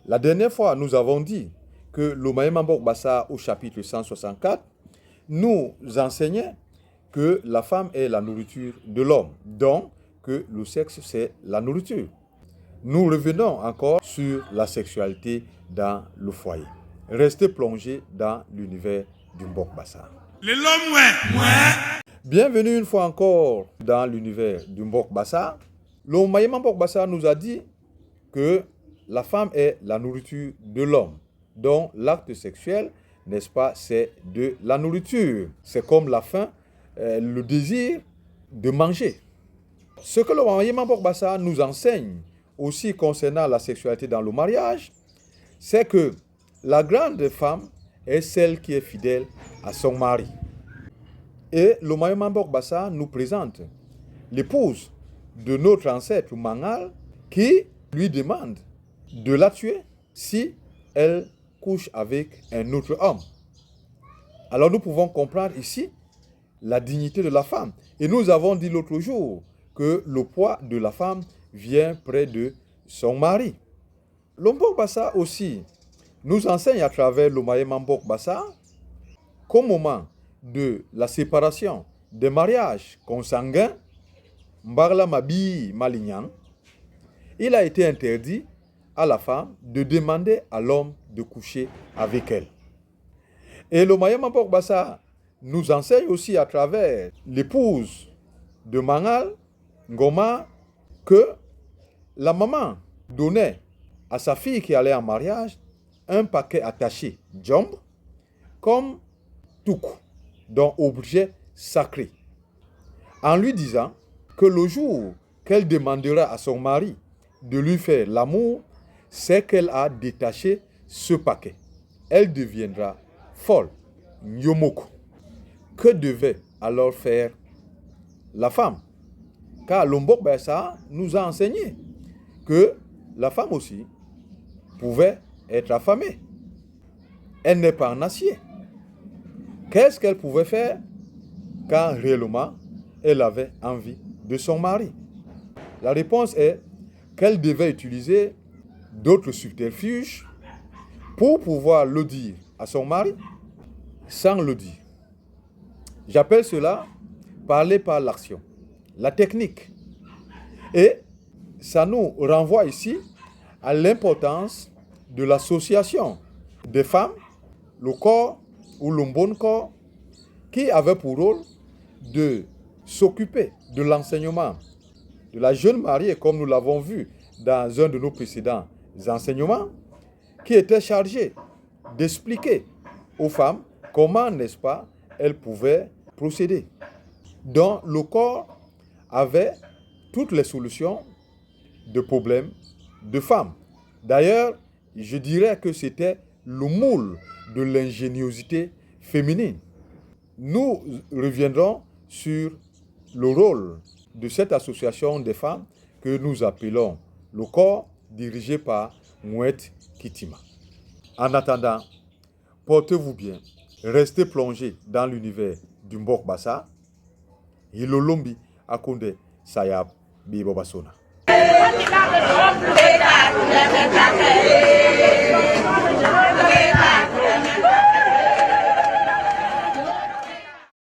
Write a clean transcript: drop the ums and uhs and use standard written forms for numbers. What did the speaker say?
La dernière fois, nous avons dit que le Mayema Mbok Bassa, au chapitre 164, nous enseignait que la femme est la nourriture de l'homme, donc que le sexe, c'est la nourriture. Nous revenons encore sur la sexualité dans le foyer. Restez plongés dans l'univers du Mbok Bassa. Bienvenue une fois encore dans l'univers du Mbok Bassa. Le Mayema Mbok Bassa nous a dit que la femme est la nourriture de l'homme. Donc l'acte sexuel, n'est-ce pas, c'est de la nourriture. C'est comme la faim, le désir de manger. Ce que le Mayema Mbok Bassa nous enseigne aussi concernant la sexualité dans le mariage, c'est que la grande femme est celle qui est fidèle à son mari. Et le Mayema Mbok Bassa nous présente l'épouse de notre ancêtre Mangal qui lui demande de la tuer si elle couche avec un autre homme. Alors nous pouvons comprendre ici la dignité de la femme. Et nous avons dit l'autre jour que le poids de la femme vient près de son mari. Le Mbok Bassa aussi nous enseigne à travers le Mayema Mbok Bassa qu'au moment de la séparation des mariages consanguins, Mbarla Mabi Malignan, il a été interdit à la femme de demander à l'homme de coucher avec elle. Et le Mayema Mbok Bassa nous enseigne aussi à travers l'épouse de Mangal, Ngoma, que la maman donnait à sa fille qui allait en mariage un paquet attaché, djomb, comme toukou, donc objet sacré, en lui disant que le jour qu'elle demandera à son mari de lui faire l'amour, c'est qu'elle a détaché ce paquet. Elle deviendra folle, nyomoko. Que devait alors faire la femme? Car le Mbok Bassa nous a enseigné que la femme aussi pouvait être affamée. Elle n'est pas en acier. Qu'est-ce qu'elle pouvait faire quand réellement elle avait envie de son mari? La réponse est qu'elle devait utiliser d'autres subterfuges pour pouvoir le dire à son mari sans le dire. J'appelle cela parler par l'action, la technique. Et ça nous renvoie ici à l'importance de l'association des femmes, le corps ou le bon corps, qui avait pour rôle de s'occuper de l'enseignement de la jeune mariée, comme nous l'avons vu dans un de nos précédents enseignements, qui était chargée d'expliquer aux femmes comment, n'est-ce pas, elles pouvaient procéder. Donc le corps avait toutes les solutions de problèmes de femmes. D'ailleurs, je dirais que c'était le moule de l'ingéniosité féminine. Nous reviendrons sur le rôle de cette association des femmes que nous appelons le corps, dirigé par Mouet Kitima. En attendant, portez-vous bien, restez plongés dans l'univers du Mbok Bassa. Hilolombi Akonde Sayab Bibo Basona.